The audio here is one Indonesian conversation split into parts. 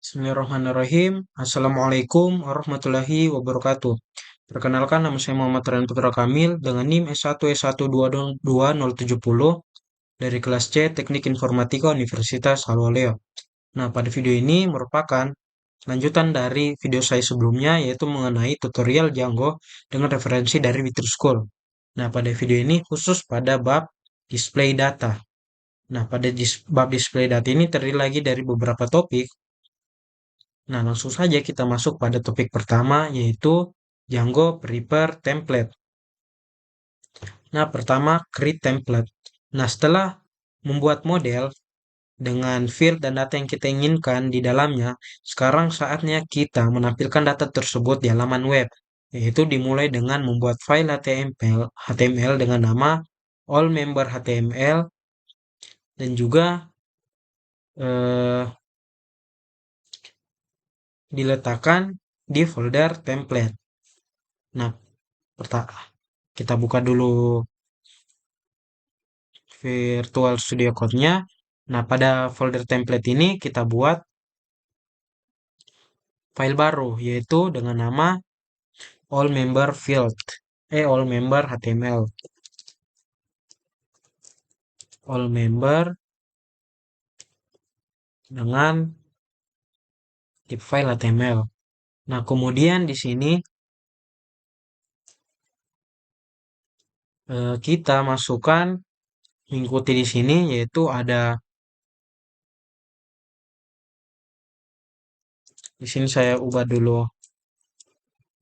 Bismillahirrahmanirrahim. Assalamualaikum warahmatullahi wabarakatuh. Perkenalkan, nama saya Muhammad Rian Putra Kamil dengan NIM S1S1222070 dari kelas C Teknik Informatika Universitas Haloleo. Nah, pada video ini merupakan lanjutan dari video saya sebelumnya, yaitu mengenai tutorial Django dengan referensi dari Witruschool. Nah, pada video ini khusus pada bab display data. Nah, pada bab display data ini terdiri lagi dari beberapa topik. Nah, langsung saja kita masuk pada topik pertama, yaitu Django Prepare Template. Nah, pertama, create template. Nah, setelah membuat model dengan field dan data yang kita inginkan di dalamnya, sekarang saatnya kita menampilkan data tersebut di halaman web, yaitu dimulai dengan membuat file HTML dengan nama all member HTML dan juga eh, diletakkan di folder template. Nah, kita buka dulu Virtual Studio Code-nya. Nah, pada folder template ini kita buat file baru, yaitu dengan nama all member field, all member HTML, all member dengan tip file HTML. Nah, kemudian di sini kita masukkan mengikuti di sini, yaitu ada di sini saya ubah dulu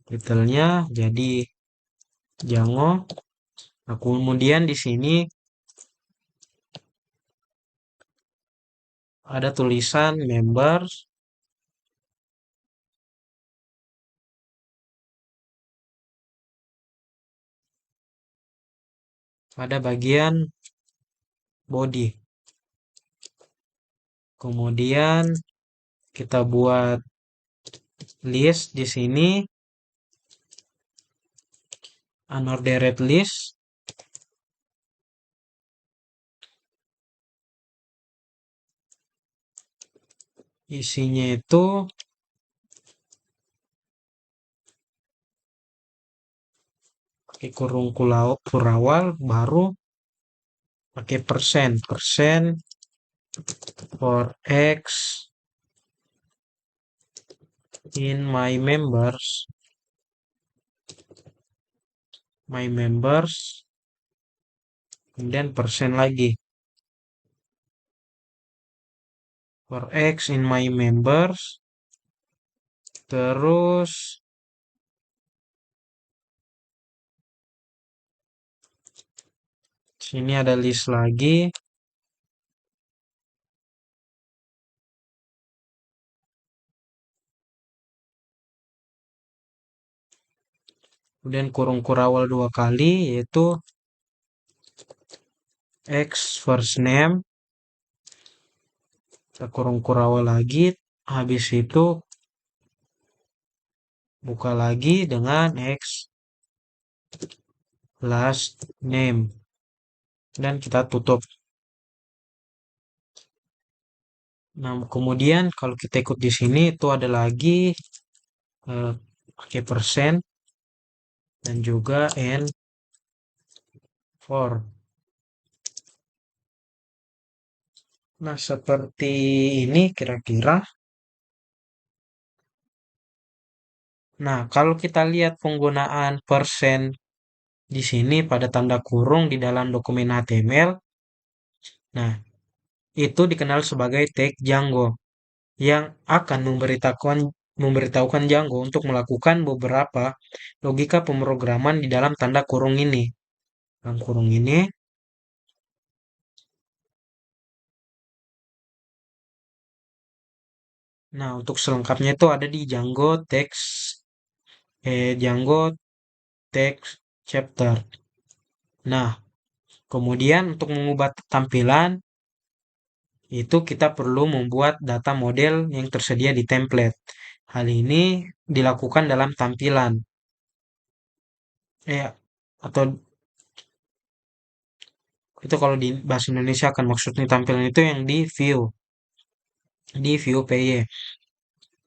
detailnya jadi Django. Nah, kemudian di sini ada tulisan members. Pada bagian body. Kemudian kita buat list di sini, unordered list. Isinya itu pakai kurung kurawal, baru pakai persen for X in my members, kemudian persen lagi for X in my members, terus sini ada list lagi. Kemudian kurung kurawal 2 kali, yaitu X first name. Kita kurung kurawal lagi. Habis itu buka lagi dengan X last name. Dan kita tutup. Nah, kemudian kalau kita ikut di sini itu ada lagi pakai persen dan juga N for. Nah, seperti ini kira-kira. Nah, kalau kita lihat penggunaan persen di sini pada tanda kurung di dalam dokumen HTML, nah, itu dikenal sebagai tag Django yang akan memberitahukan Django untuk melakukan beberapa logika pemrograman di dalam tanda kurung ini. Dalam kurung ini. Nah, untuk selengkapnya itu ada di Django text chapter. Nah, kemudian untuk mengubah tampilan itu kita perlu membuat data model yang tersedia di template. Hal ini dilakukan dalam tampilan. Atau itu kalau di bahasa Indonesia kan maksudnya tampilan itu yang di view PY.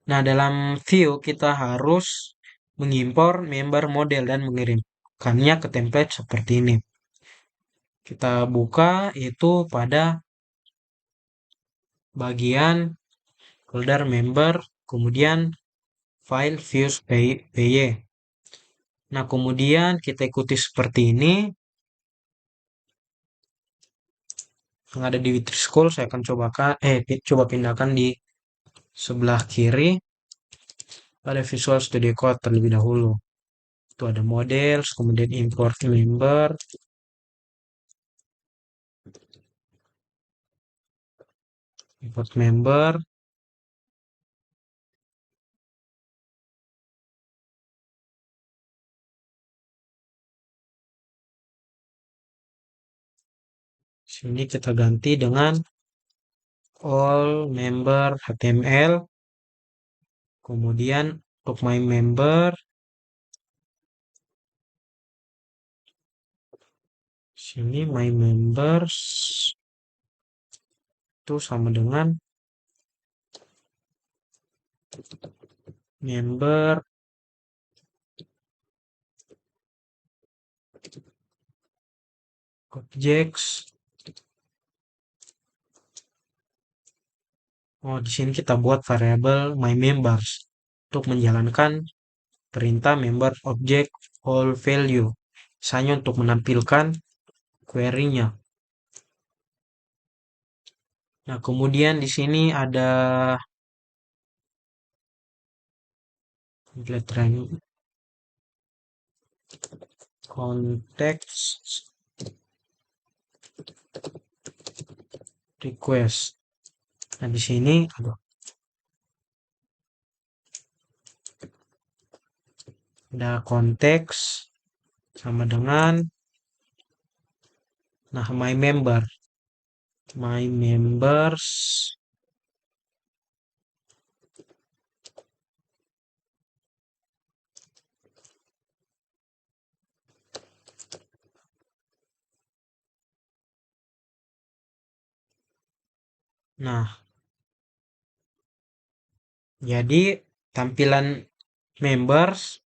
Nah, dalam view kita harus mengimpor member model dan mengirimkannya ke template seperti ini. Kita buka itu pada bagian folder member, kemudian file views py. Nah, kemudian kita ikuti seperti ini. Yang ada di Witri School, saya akan coba pindahkan di sebelah kiri pada Visual Studio Code terlebih dahulu. Itu ada models, kemudian import member, import member. Sini kita ganti dengan all member HTML. Kemudian untuk my member, sini my members itu sama dengan member objects. Oh, di sini kita buat variabel my members untuk menjalankan perintah member object all value. Misalnya untuk menampilkan query-nya. Nah, kemudian di sini ada konteks request. Nah, di sini ada konteks sama dengan my members. Nah, jadi tampilan members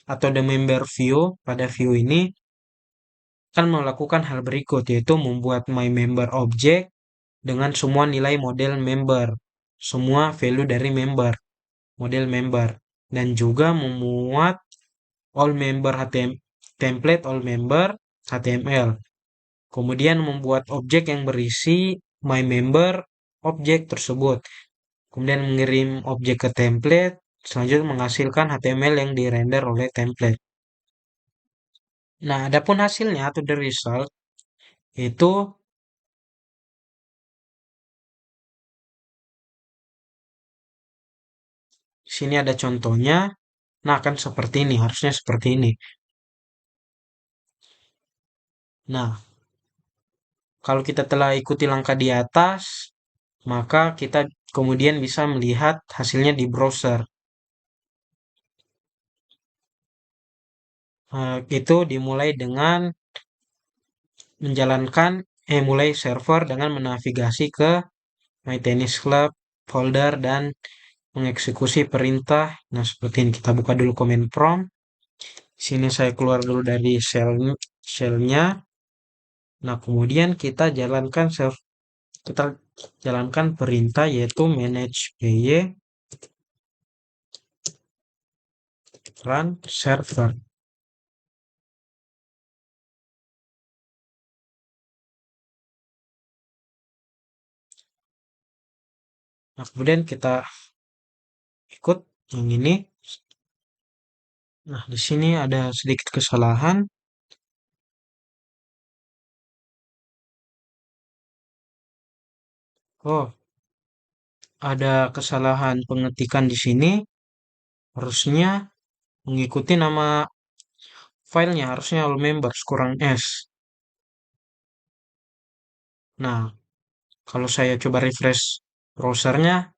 atau the member view pada view ini kan melakukan hal berikut, yaitu membuat my member object dengan semua nilai model member, semua value dari model member, dan juga memuat all member template all member HTML. Kemudian membuat objek yang berisi my member objek tersebut. Kemudian mengirim objek ke template, selanjutnya menghasilkan HTML yang dirender oleh template. Nah, adapun hasilnya atau the result itu sini ada contohnya. Nah, akan seperti ini, harusnya seperti ini. Nah, kalau kita telah ikuti langkah di atas, maka kita kemudian bisa melihat hasilnya di browser. Itu dimulai dengan mulai server dengan menavigasi ke My Tennis Club folder dan mengeksekusi perintah. Nah, seperti ini kita buka dulu command prompt. Sini saya keluar dulu dari shell-nya. Nah, kemudian kita jalankan perintah yaitu manage py run server. Nah, kemudian kita ikut yang ini. Nah, di sini ada sedikit kesalahan. Oh, ada kesalahan pengetikan di sini. Harusnya mengikuti nama filenya, harusnya all members kurang S. Nah, kalau saya coba refresh browsernya,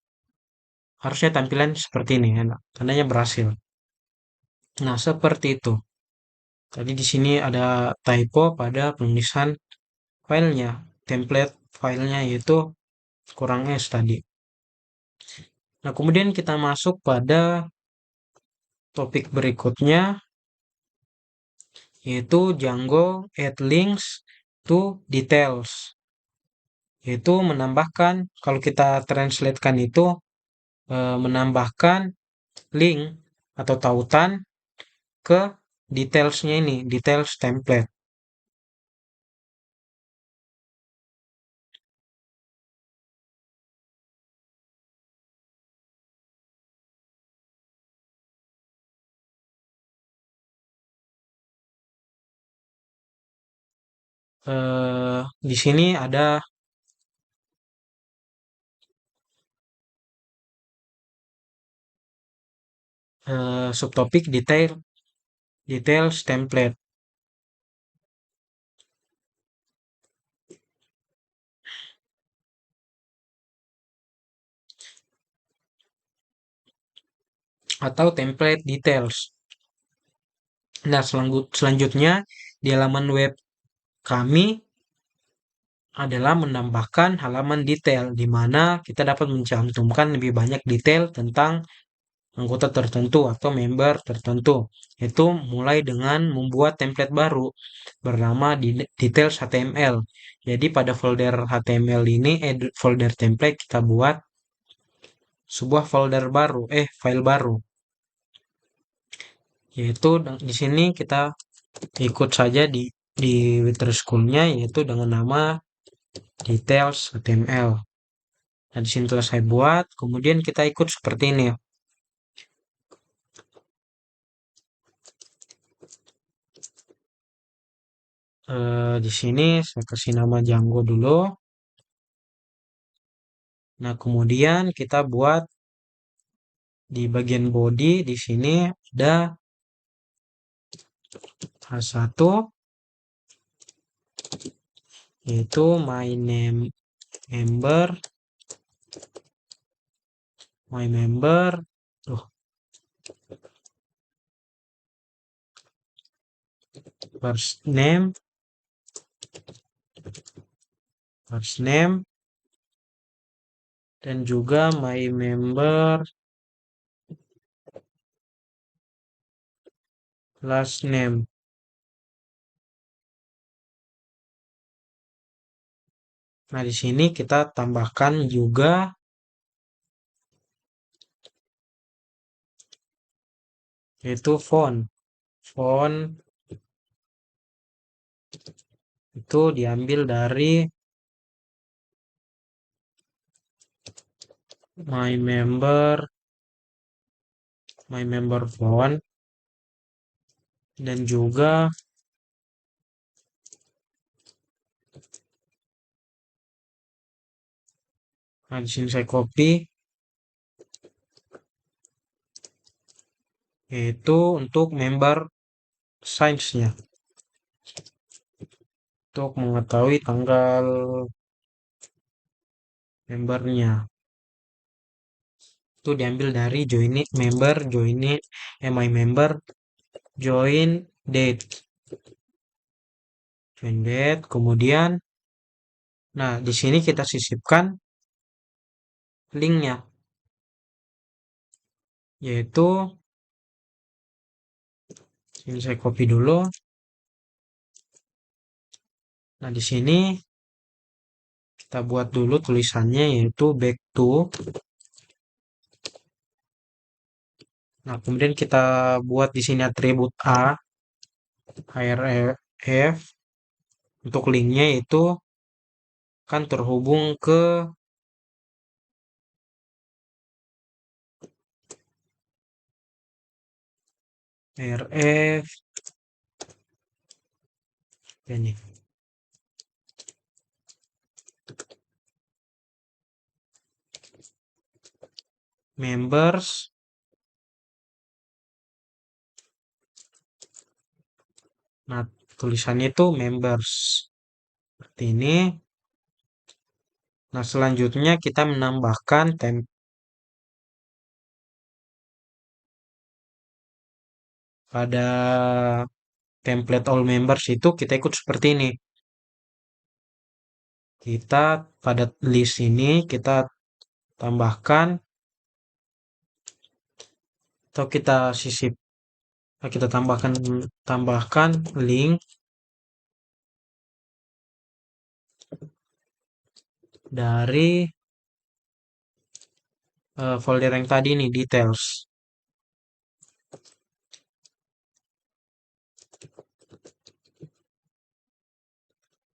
harusnya tampilan seperti ini. Nah, tandanya berhasil. Nah, seperti itu. Tadi di sini ada typo pada penulisan filenya. Template filenya yaitu kurang S tadi. Nah, kemudian kita masuk pada topik berikutnya, yaitu Django add links to details. Yaitu menambahkan, kalau kita translatekan itu, menambahkan link atau tautan ke detailsnya ini, details template. Di sini ada subtopik details template atau template details. Nah, selanjutnya di halaman web kami adalah menambahkan halaman detail di mana kita dapat mencantumkan lebih banyak detail tentang anggota tertentu atau member tertentu. Itu mulai dengan membuat template baru bernama details HTML. Jadi pada folder HTML ini, folder template kita buat sebuah folder baru, file baru. Yaitu di sini kita ikut saja di Wither School-nya yaitu dengan nama details HTML. Nah, di sini telah saya buat, kemudian kita ikut seperti ini ya. Di sini saya kasih nama Django dulu. Nah, kemudian kita buat di bagian body di sini ada H1 yaitu my name member tuh first name dan juga my member last name. Nah, di sini kita tambahkan juga yaitu font. Font itu diambil dari my member font dan juga nah, di sini saya copy yaitu untuk member size-nya untuk mengetahui tanggal membernya itu diambil dari my member join date kemudian nah di sini kita sisipkan linknya yaitu ini saya copy dulu. Nah, di sini kita buat dulu tulisannya yaitu back to. Nah, kemudian kita buat di sini atribut href untuk linknya itu kan terhubung ke href ini members nah tulisannya itu members seperti ini. Nah, selanjutnya kita menambahkan pada template all members itu kita ikut seperti ini. Kita pada list ini kita tambahkan atau kita sisip, kita tambahkan link dari folder yang tadi nih, details.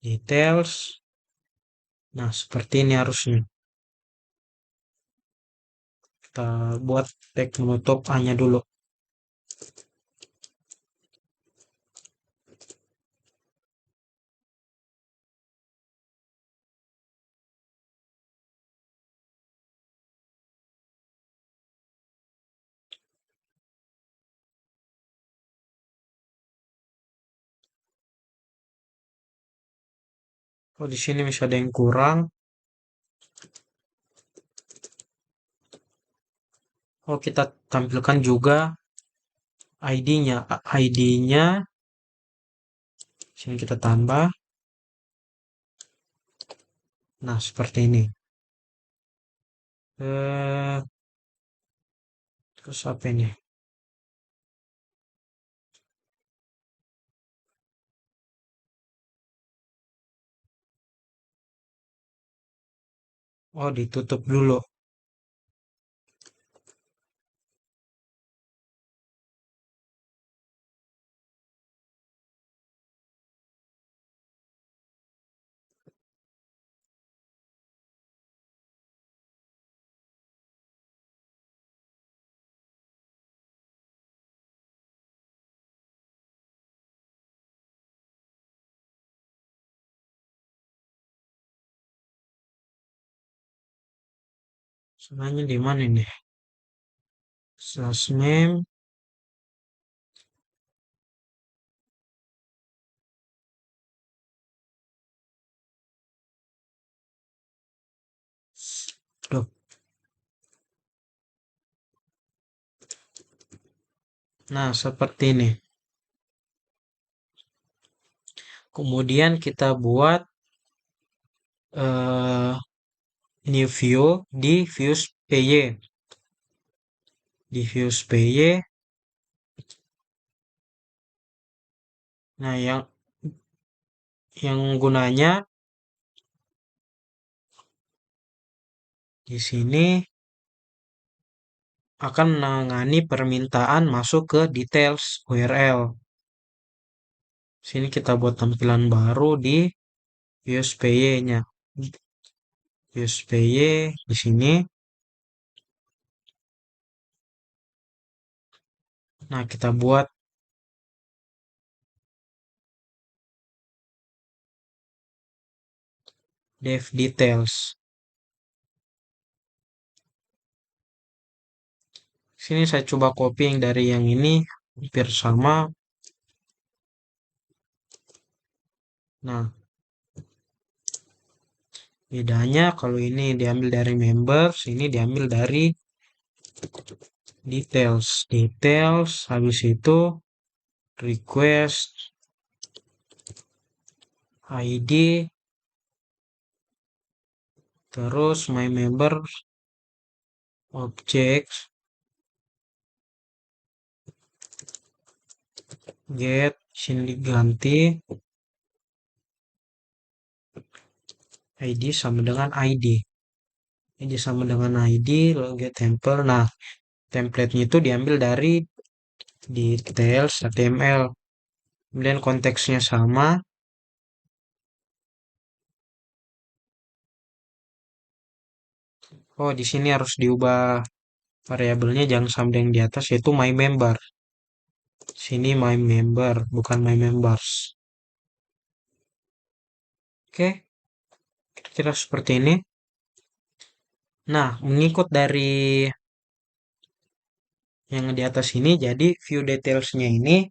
Details. Nah, seperti ini harusnya. Kita buat tag menutup hanya dulu. Oh, di sini masih ada yang kurang. Oh, kita tampilkan juga ID-nya. ID-nya sini kita tambah. Nah, seperti ini. Eh, terus apa ini? Oh, ditutup dulu. Sebenarnya di mana ini? Slash name. Duh. Nah, seperti ini. Kemudian kita buat eh new view di views PY. Di views PY. Nah, yang gunanya di sini akan menangani permintaan masuk ke details URL. Sini kita buat tampilan baru di views PY-nya. Views PY di sini. Nah, kita buat dev details. Sini saya coba copy yang dari yang ini hampir sama. Nah, bedanya kalau ini diambil dari members, ini diambil dari details. Details, habis itu request, ID, terus my member, objects, get, sini diganti ID sama dengan ID. ID sama dengan ID, lalu get template. Nah, template-nya itu diambil dari details HTML. Kemudian konteksnya sama. Oh, di sini harus diubah variabelnya jangan sama dengan di atas yaitu my member. Sini my member, bukan my members. Oke, kira-kira seperti ini. Nah, mengikut dari yang di atas ini, jadi view detailsnya ini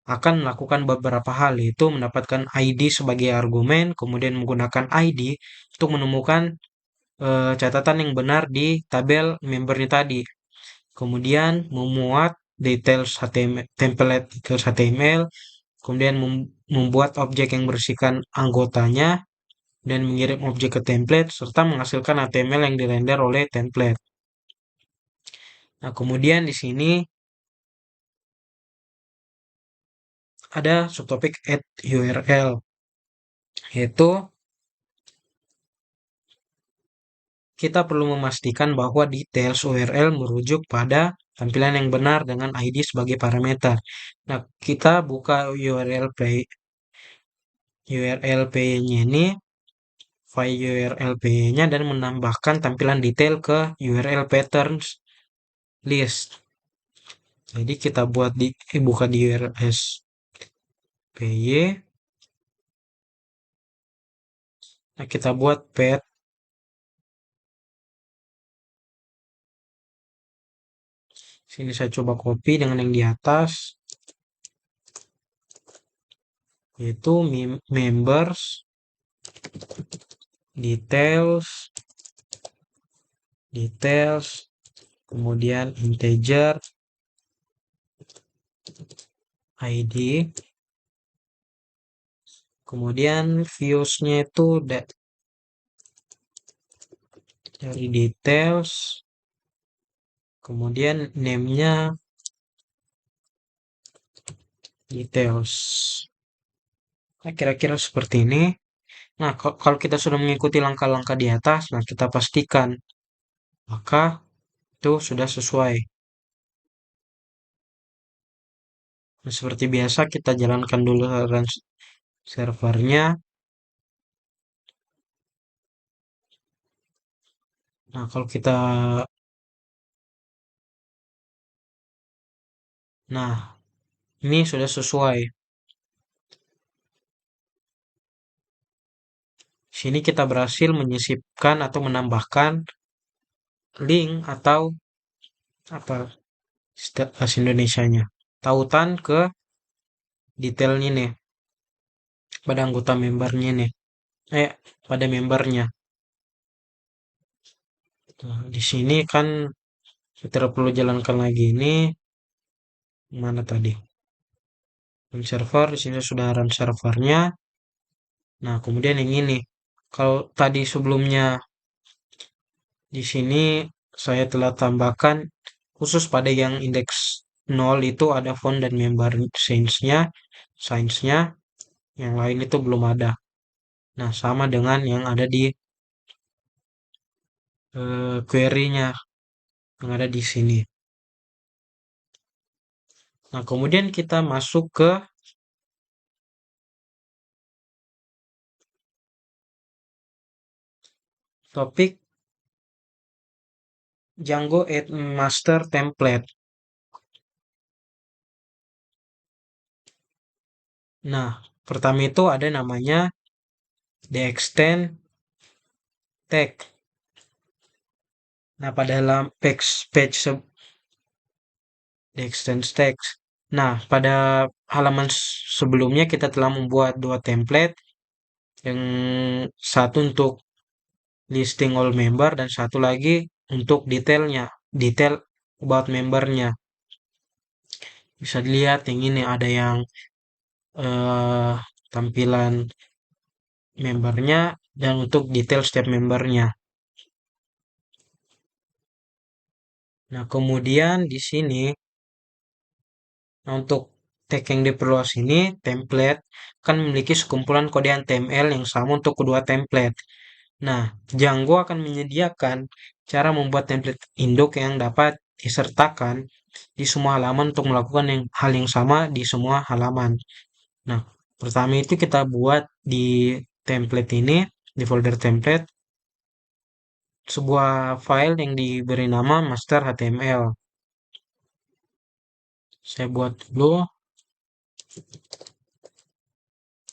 akan melakukan beberapa hal, yaitu mendapatkan ID sebagai argumen, kemudian menggunakan ID untuk menemukan catatan yang benar di tabel membernya tadi. Kemudian memuat details HTML, template details HTML, kemudian membuat objek yang berisikan anggotanya, dan mengirim objek ke template, serta menghasilkan HTML yang dirender oleh template. Nah, kemudian di sini ada subtopik add URL, yaitu kita perlu memastikan bahwa details URL merujuk pada tampilan yang benar dengan ID sebagai parameter. Nah, kita buka URL-nya ini, file URL-nya dan menambahkan tampilan detail ke URL patterns list. Jadi kita buat buka di URL-py. Nah, kita buat path. Sini saya coba copy dengan yang di atas, yaitu members, details, kemudian integer, ID, kemudian views-nya itu dari details, kemudian name-nya details. Nah, kira-kira seperti ini. Nah, kalau kita sudah mengikuti langkah-langkah di atas, nah kita pastikan maka itu sudah sesuai. Nah, seperti biasa kita jalankan dulu run servernya. Nah, kalau kita, nah ini sudah sesuai. Sini kita berhasil menyisipkan atau menambahkan link atau apa bahasa Indonesianya, tautan ke detailnya nih pada anggota membernya nih, eh pada membernya. Nah, di sini kan kita perlu jalankan lagi ini, mana tadi run server. Di sini sudah run servernya. Nah, kemudian yang ini, kalau tadi sebelumnya di sini saya telah tambahkan khusus pada yang indeks 0 itu ada font dan member size-nya, yang lain itu belum ada. Nah, sama dengan yang ada di query-nya yang ada di sini. Nah, kemudian kita masuk ke topik Django add master template. Nah, pertama itu ada namanya the extend tag. Nah, pada dalam the extend text. Nah, pada halaman sebelumnya kita telah membuat dua template, yang satu untuk listing all member dan satu lagi untuk detail about membernya. Bisa dilihat yang ini ada yang eh, tampilan membernya dan untuk detail setiap membernya. Nah, kemudian di sini, nah, untuk tag yang diperluas ini, template kan memiliki sekumpulan kode HTML yang sama untuk kedua template. Nah, Django akan menyediakan cara membuat template induk yang dapat disertakan di semua halaman untuk melakukan hal yang sama di semua halaman. Nah, pertama itu kita buat di template ini, di folder template, sebuah file yang diberi nama master HTML. Saya buat dulu,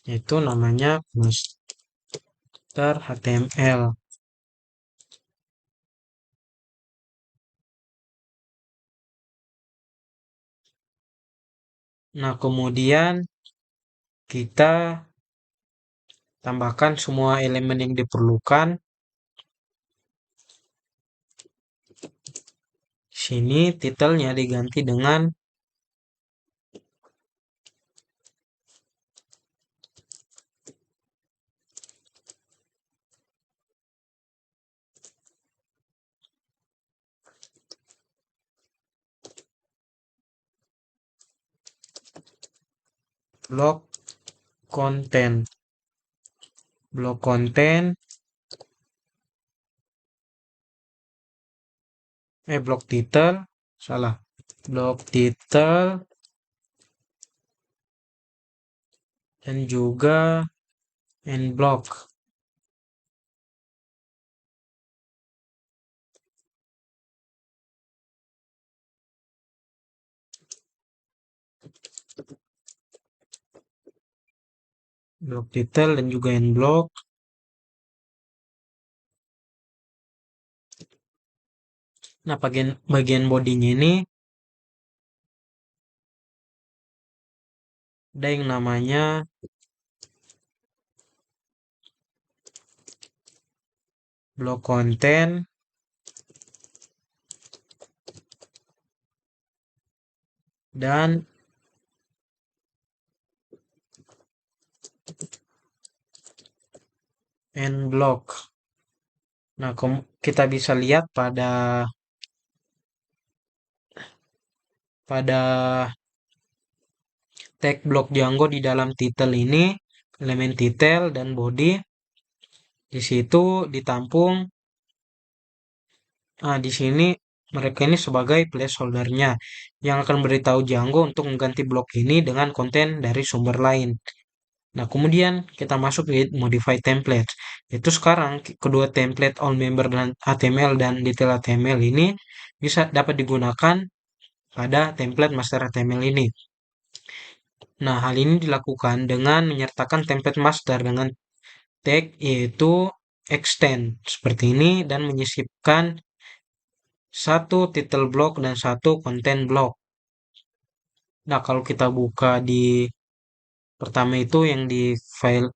yaitu namanya master HTML. Nah, kemudian kita tambahkan semua elemen yang diperlukan. Sini titelnya diganti dengan blok konten, blok konten, blok title, salah, blok title, dan juga end block. Blok title dan juga end block. Nah, bagian bodinya ini ada yang namanya blok konten dan end block. Nah, kita bisa lihat pada tag blok Django di dalam title ini, elemen title dan body di situ ditampung. Nah, di sini mereka ini sebagai placeholder-nya yang akan beritahu Django untuk mengganti blok ini dengan konten dari sumber lain. Nah, kemudian kita masuk di modify template. Itu sekarang kedua template all member dan HTML dan detail HTML ini bisa dapat digunakan pada template master HTML ini. Nah, hal ini dilakukan dengan menyertakan template master dengan tag yaitu extend seperti ini dan menyisipkan satu title block dan satu content block. Nah, kalau kita buka di pertama itu yang di file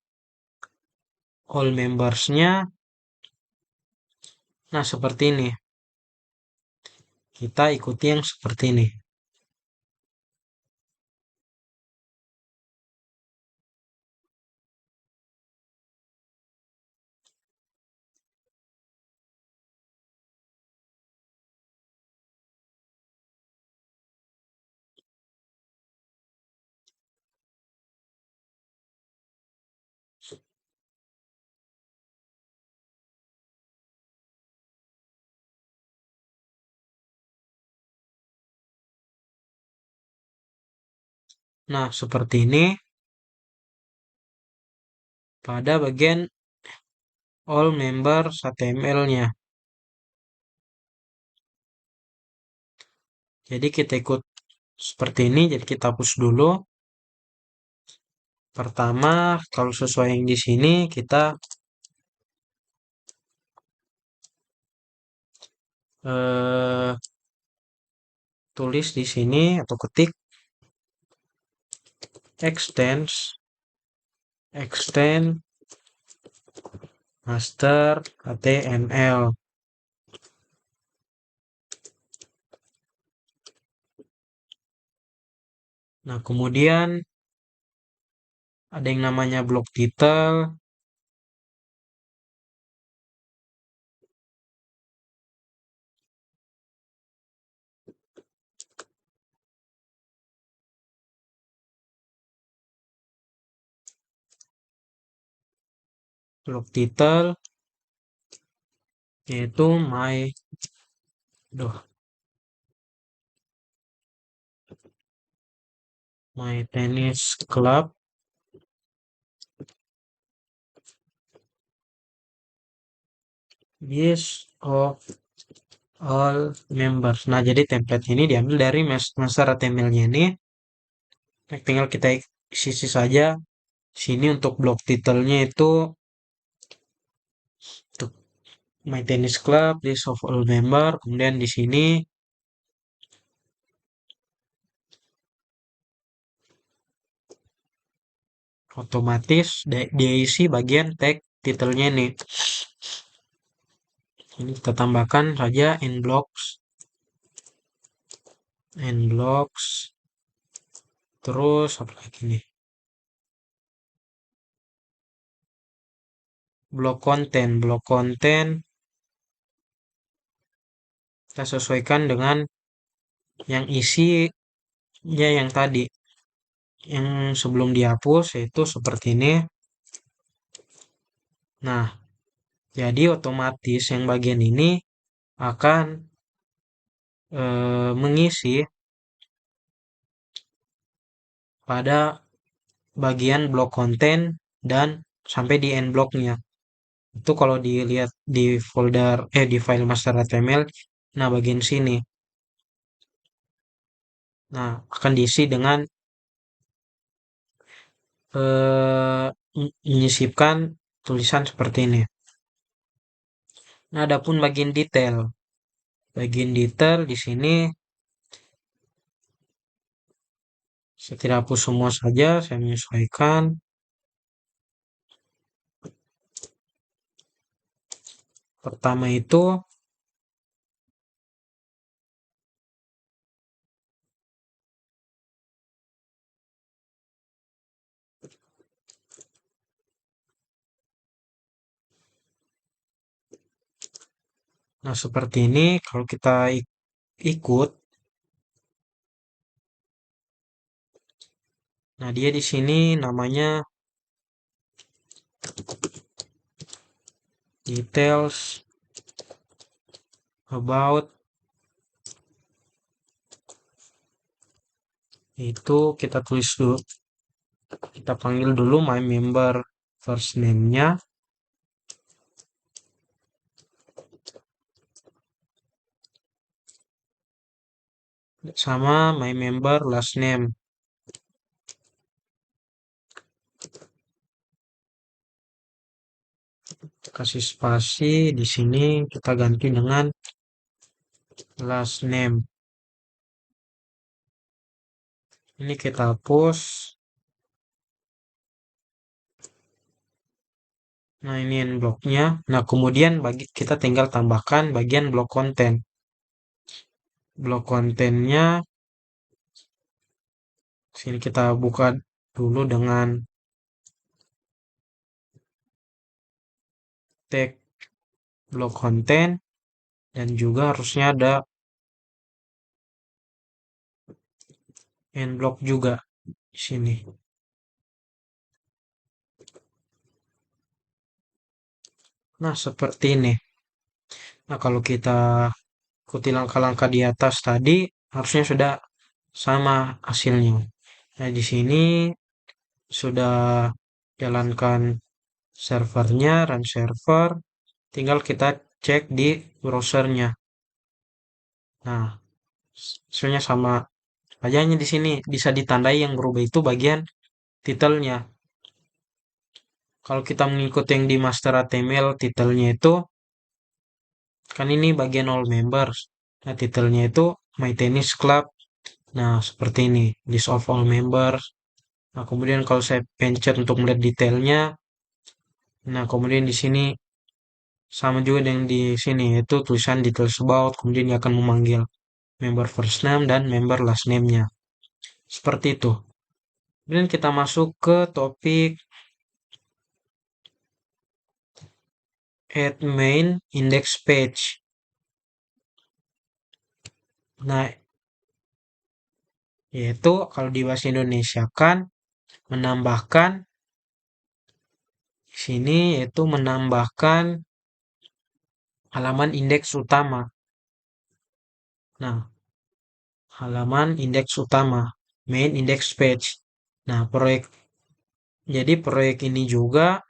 all members-nya, nah seperti ini. Kita ikuti yang seperti ini. Nah, seperti ini pada bagian all members HTML-nya. Jadi kita ikut seperti ini, jadi kita hapus dulu. Pertama, kalau sesuai yang di sini, kita eh, tulis di sini atau ketik extend master HTML. Nah, kemudian ada yang namanya blok title, blok title yaitu duh, my tennis club is of all members. Nah, jadi template ini diambil dari master HTML-nya ini. Nah, tinggal kita isi saja. Sini untuk blok titelnya itu untuk My Tennis Club, list of all member. Kemudian di sini otomatis dia isi bagian tag titelnya nih. Ini kita tambahkan saja inblocks, terus apa lagi nih? Blok konten kita sesuaikan dengan yang isinya yang tadi. yang sebelum dihapus yaitu seperti ini. Nah, jadi otomatis yang bagian ini akan mengisi pada bagian blok konten dan sampai di end bloknya. Itu kalau dilihat di folder di file master HTML, nah bagian sini. Nah, akan diisi dengan menyisipkan tulisan seperti ini. Nah, adapun bagian detail. Bagian detail di sini saya tidak hapus semua saja, saya menyesuaikan. Pertama itu, nah seperti ini kalau kita ikut, nah dia di sini namanya details about, itu kita tulis dulu, kita panggil dulu my member first name-nya sama my member last name. Kasih spasi di sini kita ganti dengan last name. Ini kita hapus. Nah, ini end bloknya. Nah, kemudian kita tinggal tambahkan bagian blok konten. Blok kontennya sini kita buka dulu dengan tag blok konten dan juga harusnya ada end block juga di sini. Nah, seperti ini. Nah, kalau kita ikuti langkah-langkah di atas tadi, harusnya sudah sama hasilnya. Nah, di sini sudah jalankan servernya, run server, tinggal kita cek di browsernya. Nah, hasilnya sama. Hanya di sini bisa ditandai yang berubah itu bagian titelnya. Kalau kita mengikuti yang di master HTML, titelnya itu kan ini bagian all members. Nah, titelnya itu My Tennis Club. Nah, seperti ini, list of all members. Nah, kemudian kalau saya pencet untuk melihat detailnya, nah kemudian di sini sama juga dengan di sini, yaitu tulisan details about, kemudian dia akan memanggil member first name dan member last name-nya. Seperti itu. Kemudian kita masuk ke topik add main index page. Nah, yaitu kalau di bahasa Indonesia kan menambahkan di sini yaitu menambahkan halaman indeks utama. Nah, halaman indeks utama, main index page. Nah, jadi proyek ini juga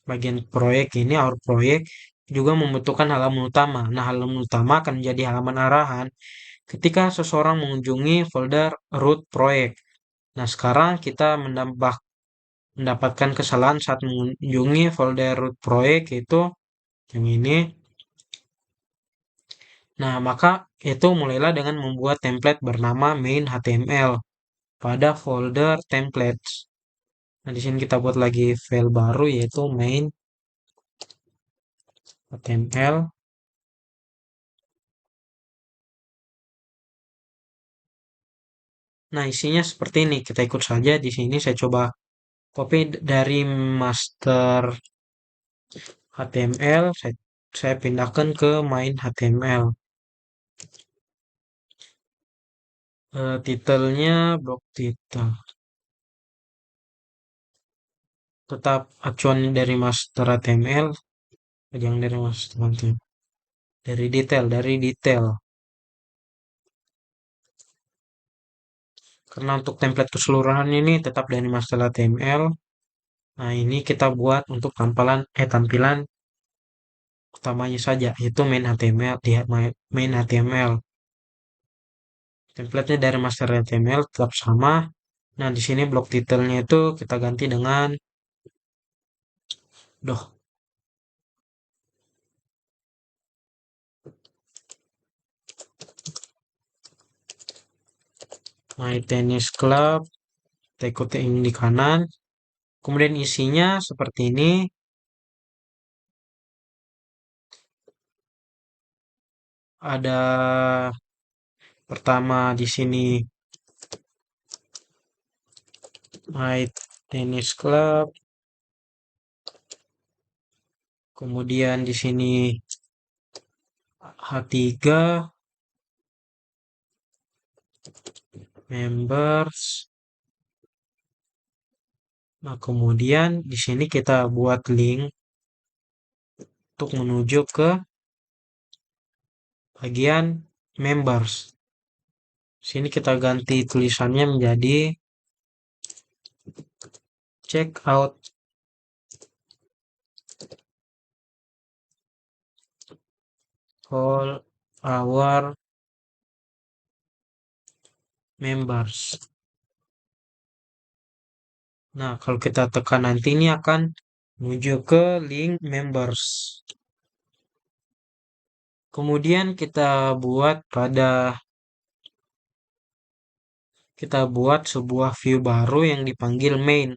bagian proyek ini our proyek juga membutuhkan halaman utama. Nah, halaman utama akan menjadi halaman arahan ketika seseorang mengunjungi folder root proyek. Nah, sekarang kita mendapatkan kesalahan saat mengunjungi folder root proyek itu yang ini. Nah, maka itu mulailah dengan membuat template bernama main HTML pada folder templates. Nah, di sini kita buat lagi file baru yaitu main HTML. Nah, isinya seperti ini. Kita ikut saja di sini. Saya coba copy dari master HTML. Saya pindahkan ke main HTML. Titelnya blok titel. tetap acuan dari master HTML, jangan dari master HTML, dari detail. Karena untuk template keseluruhan ini tetap dari master HTML. Nah, ini kita buat untuk tampilan utamanya saja, yaitu main HTML, main HTML. Template-nya dari master HTML tetap sama. Nah, di sini blok detailnya itu kita ganti dengan doh My Tennis Club. Kita ikutin di kanan. Kemudian isinya seperti ini. Ada pertama di sini My Tennis Club. Kemudian di sini H3 members. Nah, kemudian di sini kita buat link untuk menuju ke bagian members. Sini kita ganti tulisannya menjadi check out all our members. Nah, kalau kita tekan nanti ini akan menuju ke link members. Kemudian kita buat sebuah view baru yang dipanggil main.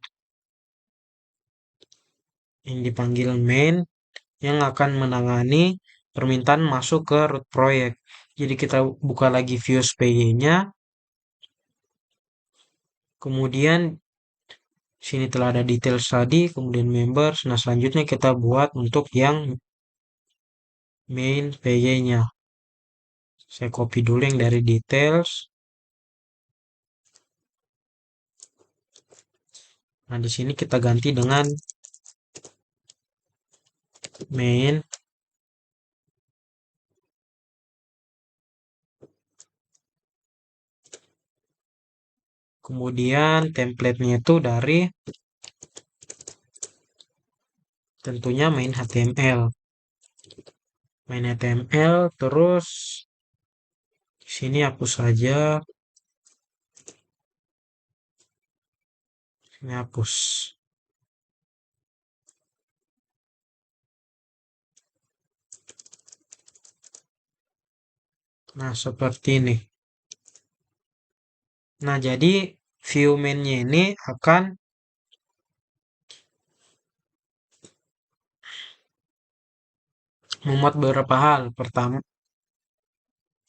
Yang dipanggil main yang akan menangani permintaan masuk ke root project. Jadi kita buka lagi view SPY-nya. Kemudian sini telah ada details tadi, kemudian members. Nah, selanjutnya kita buat untuk yang main PY-nya. Saya copy dulu yang dari details. Nah, di sini kita ganti dengan main. Kemudian template-nya itu dari tentunya main HTML. Main HTML terus sini hapus saja. Sini hapus. Nah, seperti ini. Nah, jadi view main-nya ini akan memuat beberapa hal. Pertama,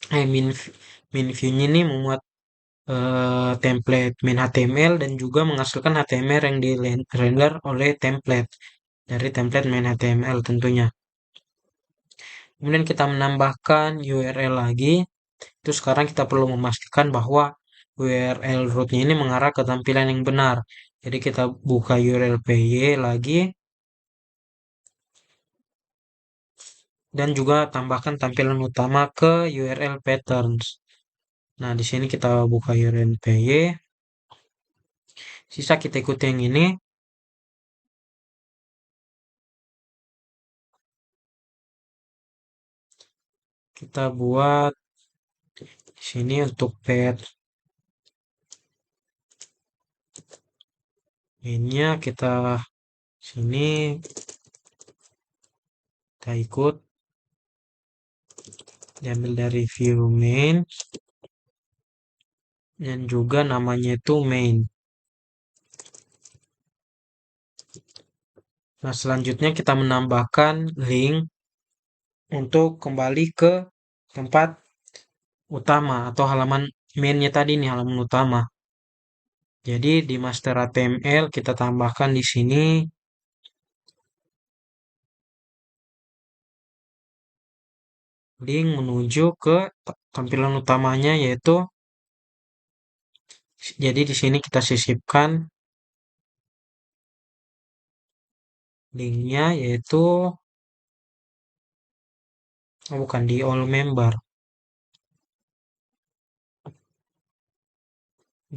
main view-nya ini memuat template main HTML dan juga menghasilkan HTML yang di render oleh template dari template main HTML tentunya. Kemudian kita menambahkan URL lagi. Itu sekarang kita perlu memastikan bahwa URL rootnya ini mengarah ke tampilan yang benar. Jadi kita buka URL PY lagi dan juga tambahkan tampilan utama ke URL patterns. Nah, di sini kita buka URL PY. Sisa kita ikuti yang ini. Kita buat di sini untuk pet mainnya kita sini kita ikut diambil dari view main dan juga namanya itu main. Nah, selanjutnya kita menambahkan link untuk kembali ke tempat utama atau halaman mainnya tadi nih, halaman utama. Jadi di master HTML kita tambahkan di sini link menuju ke tampilan utamanya, yaitu jadi di sini kita sisipkan Linknya yaitu, oh bukan di all member.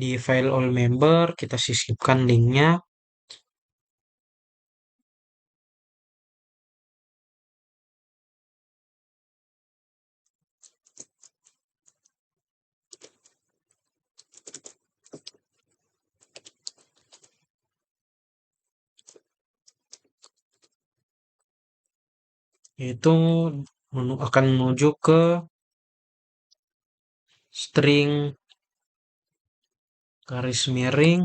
Di file all member kita sisipkan linknya, yaitu akan menuju ke string garis miring,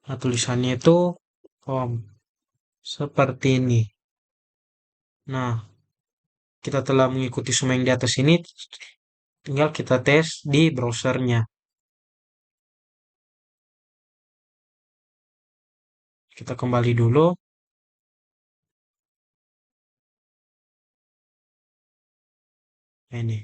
nah tulisannya itu home, seperti ini. Nah, kita telah mengikuti semua yang di atas ini, tinggal kita tes di browsernya. Kita kembali dulu, nah ini.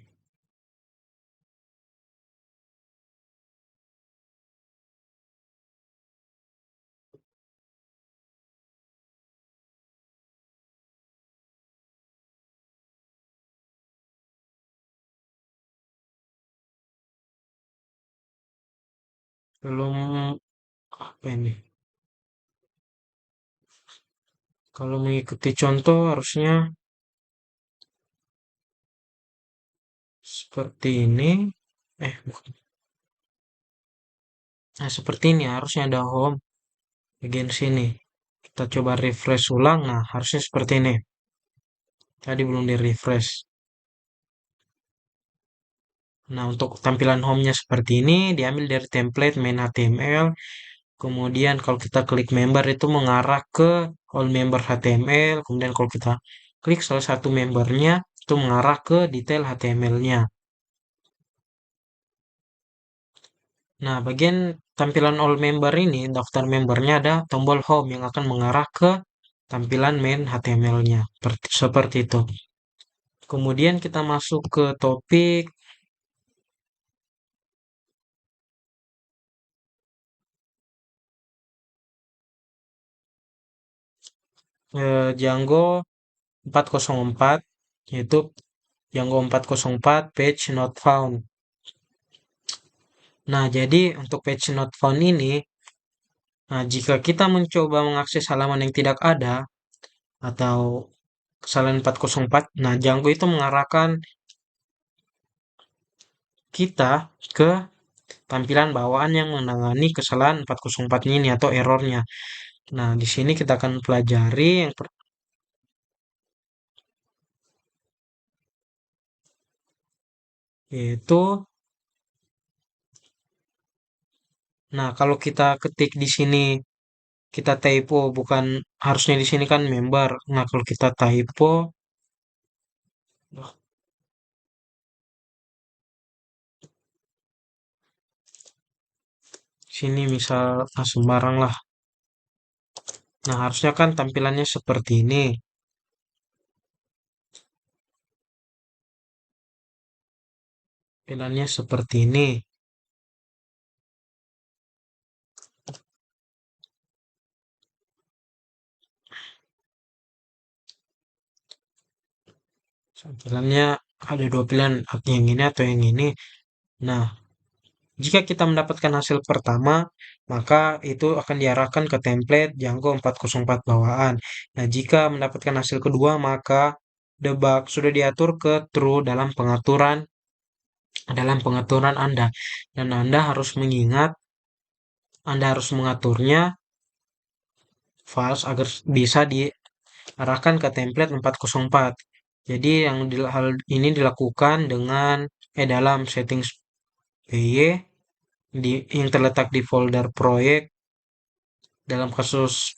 Belum, apa ini? Kalau mengikuti contoh harusnya seperti ini. Bukan. Nah, seperti ini harusnya ada home bagian sini. Kita coba refresh ulang. Nah, harusnya seperti ini. Tadi belum di refresh. Nah, untuk tampilan home-nya seperti ini diambil dari template main HTML. Kemudian kalau kita klik member itu mengarah ke all member HTML. Kemudian kalau kita klik salah satu membernya itu mengarah ke detail HTML-nya. Nah, bagian tampilan all member ini, daftar membernya ada tombol home yang akan mengarah ke tampilan main HTML-nya. Seperti itu. Kemudian kita masuk ke topik Django 404, yaitu Django 404 page not found. Nah, jadi untuk page not found ini, nah, jika kita mencoba mengakses halaman yang tidak ada atau kesalahan 404, nah Django itu mengarahkan kita ke tampilan bawaan yang menangani kesalahan 404 ini atau errornya. Nah, di sini kita akan pelajari yaitu, nah kalau kita ketik di sini kita typo, bukan harusnya di sini kan member. Nah, kalau kita typo, oh, sini misal sembarang lah. Nah, harusnya kan tampilannya seperti ini. Tampilannya seperti ini. Tampilannya ada dua pilihan, yang ini atau yang ini. Nah, jika kita mendapatkan hasil pertama, maka itu akan diarahkan ke template Django 404 bawaan. Nah, jika mendapatkan hasil kedua, maka debug sudah diatur ke true dalam pengaturan Anda. Dan Anda harus mengingat, Anda harus mengaturnya false agar bisa diarahkan ke template 404. Jadi hal ini dilakukan dengan dalam settings PY yang terletak di folder proyek. Dalam kasus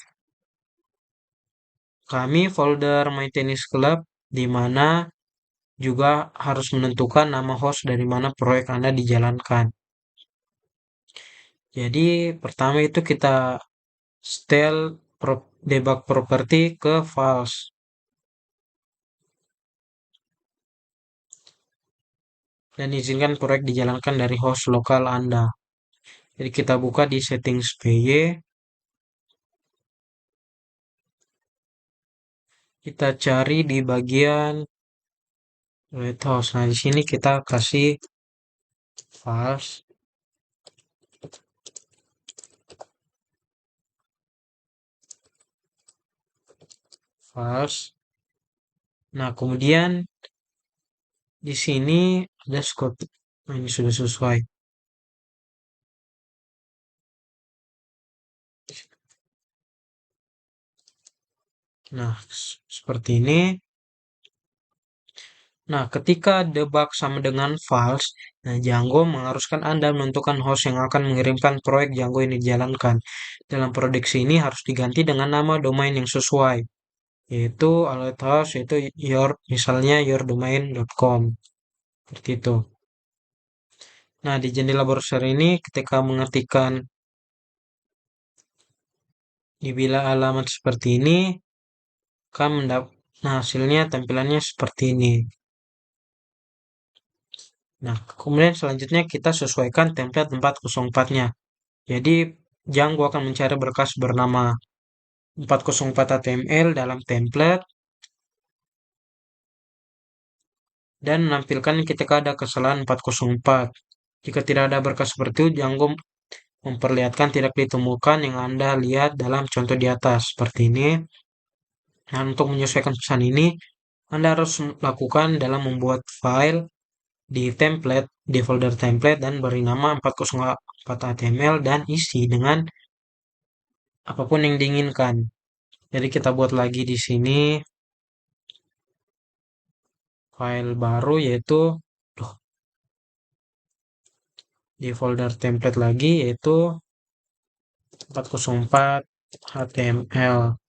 kami folder My Tennis Club, di mana juga harus menentukan nama host dari mana proyek Anda dijalankan. Jadi pertama itu kita setel debug property ke false dan izinkan proyek dijalankan dari host lokal Anda. Jadi kita buka di settings PY, kita cari di bagian Lighthouse. Nah, di sini kita kasih files, files. Nah, kemudian di sini ada scope. Nah, ini sudah sesuai. Nah, seperti ini. Nah, ketika debug sama dengan false, nah Django mengharuskan Anda menentukan host yang akan mengirimkan proyek Django ini dijalankan. Dalam prediksi ini harus diganti dengan nama domain yang sesuai, yaitu alert host, yaitu misalnya yourdomain.com. Seperti itu. Nah, di jendela browser ini ketika mengetikkan di bila alamat seperti ini, akan nah, hasilnya tampilannya seperti ini. Nah, kemudian selanjutnya kita sesuaikan template 404-nya. Jadi, Django akan mencari berkas bernama 404 HTML dalam template dan menampilkan ketika ada kesalahan 404. Jika tidak ada berkas seperti itu, Django memperlihatkan tidak ditemukan yang Anda lihat dalam contoh di atas. Seperti ini. Nah, untuk menyesuaikan pesan ini, Anda harus lakukan dalam membuat file di template, di folder template dan beri nama 404 HTML dan isi dengan apapun yang diinginkan. Jadi kita buat lagi di sini file baru yaitu di folder template lagi yaitu 404 HTML.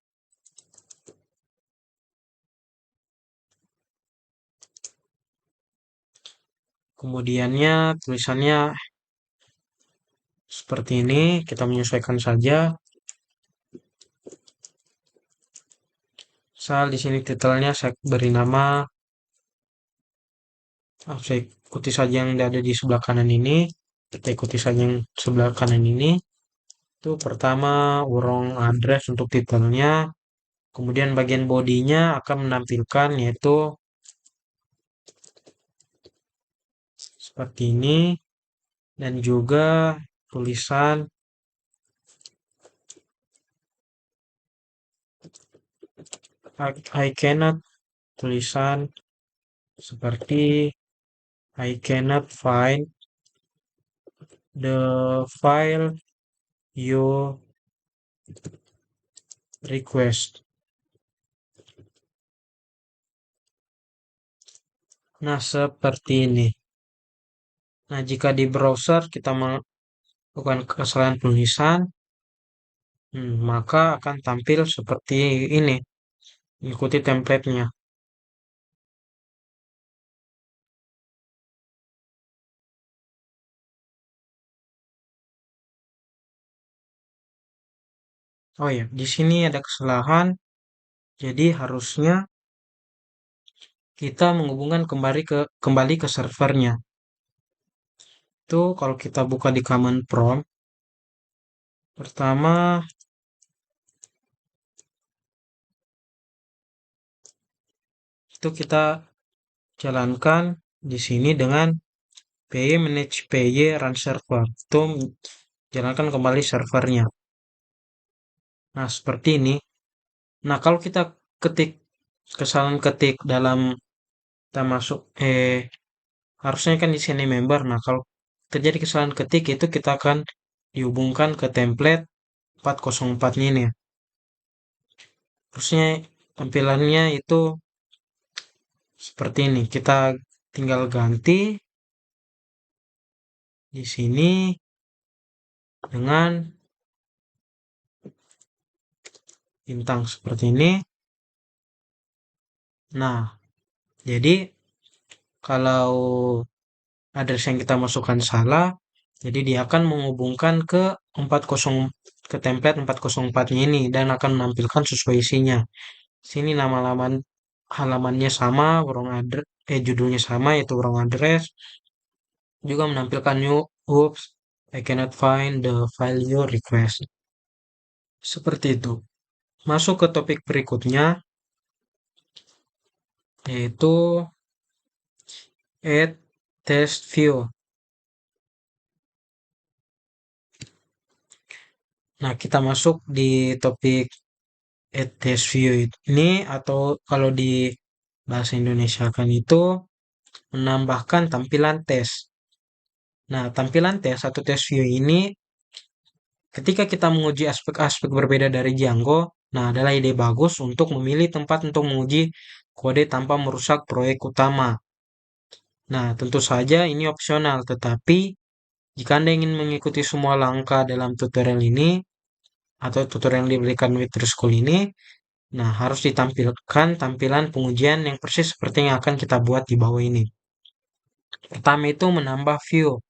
Kemudiannya tulisannya seperti ini, kita menyesuaikan saja. Misal di sini titelnya saya beri nama, saya ikuti saja yang ada di sebelah kanan ini. Kita ikuti saja yang sebelah kanan ini. Itu pertama urung address untuk titelnya. Kemudian bagian bodinya akan menampilkan yaitu seperti ini. Dan juga tulisan I cannot, tulisan seperti I cannot find the file you request. Nah, seperti ini. Nah, jika di browser kita melakukan kesalahan penulisan, maka akan tampil seperti ini. Ikuti template-nya. Oh ya, di sini ada kesalahan. Jadi harusnya kita menghubungkan kembali ke servernya. Itu kalau kita buka di command prompt, pertama itu kita jalankan di sini dengan py manage py run server. Itu jalankan kembali servernya. Nah, seperti ini. Nah, kalau kita ketik kesalahan ketik dalam kita masuk harusnya kan di sini member. Nah, kalau terjadi kesalahan ketik itu kita akan dihubungkan ke template 404-nya ini. Harusnya tampilannya itu seperti ini. Kita tinggal ganti di sini dengan bintang seperti ini. Nah, jadi kalau address yang kita masukkan salah, jadi dia akan menghubungkan ke 40 ke template 404-nya ini dan akan menampilkan sesuai isinya. Sini nama halamannya sama, wrong address, judulnya sama yaitu wrong address, juga menampilkan new oops I cannot find the file you request. Seperti itu. Masuk ke topik berikutnya, yaitu add test view. Nah, kita masuk di topik add test view ini, atau kalau di bahasa Indonesia kan itu menambahkan tampilan tes. Nah, tampilan tes atau test view ini ketika kita menguji aspek-aspek berbeda dari Django, nah adalah ide bagus untuk memilih tempat untuk menguji kode tanpa merusak proyek utama. Nah, tentu saja ini opsional, tetapi jika Anda ingin mengikuti semua langkah dalam tutorial ini, atau tutorial yang diberikan Wither School ini, nah harus ditampilkan tampilan pengujian yang persis seperti yang akan kita buat di bawah ini. Pertama itu menambah view.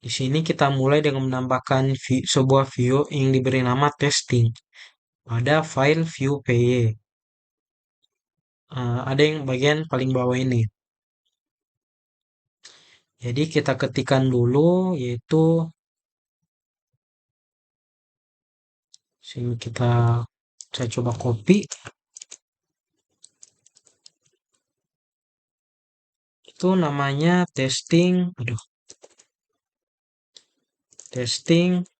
Di sini kita mulai dengan menambahkan sebuah view yang diberi nama testing pada file view py. Ada yang bagian paling bawah ini. Jadi kita ketikkan dulu, yaitu sini saya coba copy. Itu namanya testing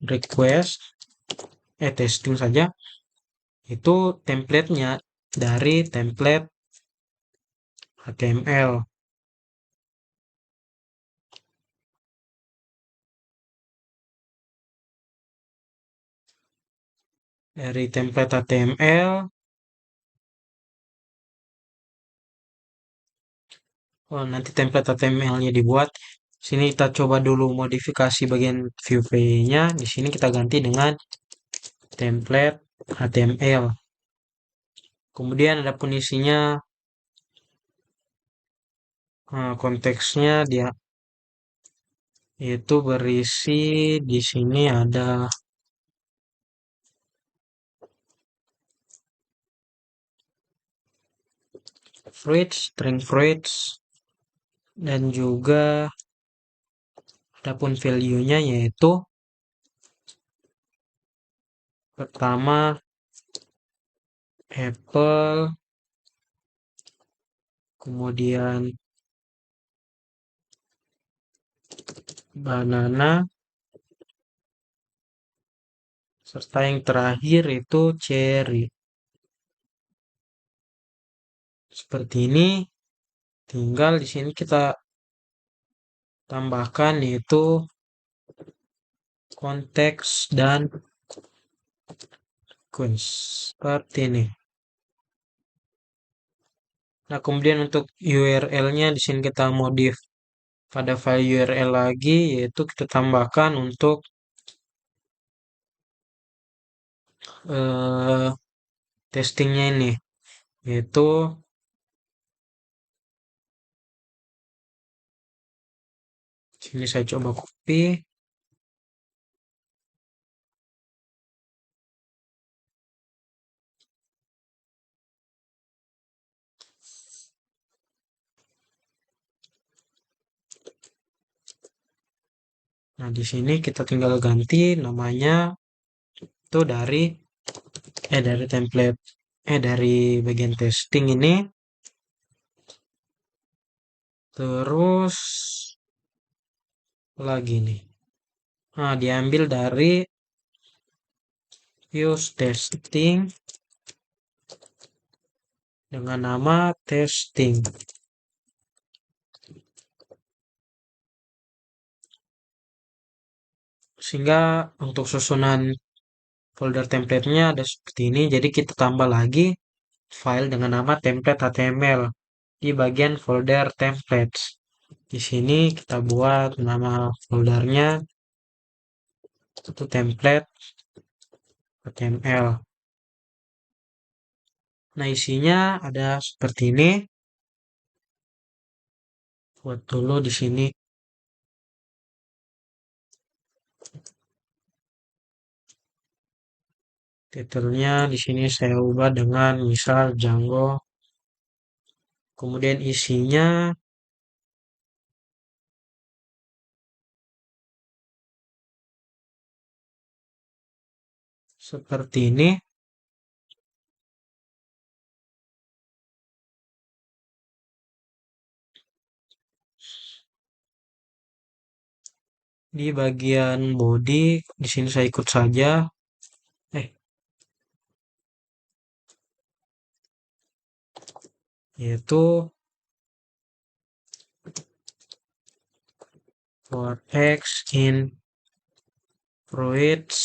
request, testing saja. Itu templatenya dari template HTML. Dari template HTML, oh, nanti template HTML-nya dibuat. Sini kita coba dulu modifikasi bagian view py-nya. Di sini kita ganti dengan template HTML. Kemudian ada pun isinya, konteksnya dia itu berisi di sini ada string fruits, dan juga adapun value-nya yaitu pertama apple, kemudian banana, serta yang terakhir itu cherry. Seperti ini. Tinggal di sini kita tambahkan yaitu konteks dan sequence. Seperti ini. Nah, kemudian untuk URL-nya di sini kita modif pada file URL lagi, yaitu kita tambahkan untuk testingnya ini, yaitu sini saya coba copy. Nah, di sini kita tinggal ganti namanya itu dari template dari bagian testing ini. Terus lagi nih. Nah, diambil dari use testing dengan nama testing. Sehingga untuk susunan folder template-nya ada seperti ini. Jadi kita tambah lagi file dengan nama template HTML di bagian folder templates. Di sini kita buat nama foldernya itu template HTML. Nah, isinya ada seperti ini. Buat dulu di sini. Titelnya di sini saya ubah dengan misal Django. Kemudian isinya seperti ini. Di bagian body, di sini saya ikut saja. Eh, yaitu for X in fruits.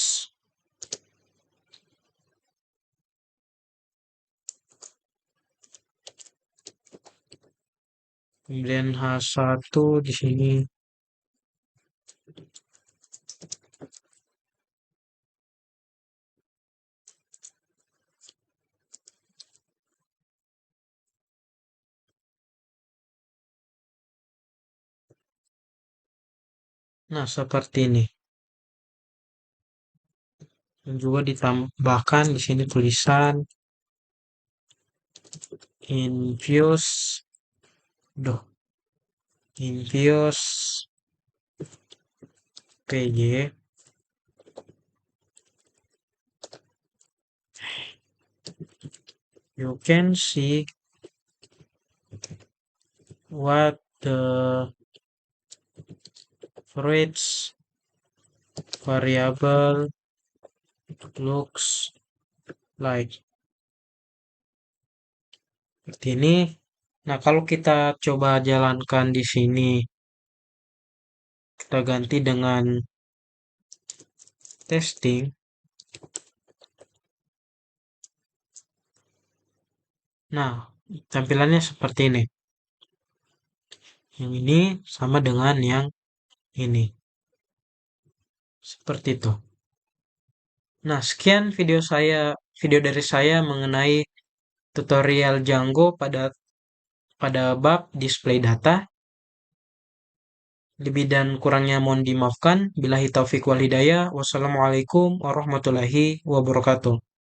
Kemudian H1 di sini. Nah, seperti ini. Dan juga ditambahkan di sini tulisan infuse, doh, infuse PY. You can see what the fruits variable looks like. Seperti ini. Nah, kalau kita coba jalankan di sini, kita ganti dengan testing. Nah, tampilannya seperti ini. Yang ini sama dengan yang ini. Seperti itu. Nah, sekian video dari saya mengenai tutorial Django pada bab display data. Lebih dan kurangnya mohon dimaafkan. Billahi taufik wal hidayah. Wassalamualaikum warahmatullahi wabarakatuh.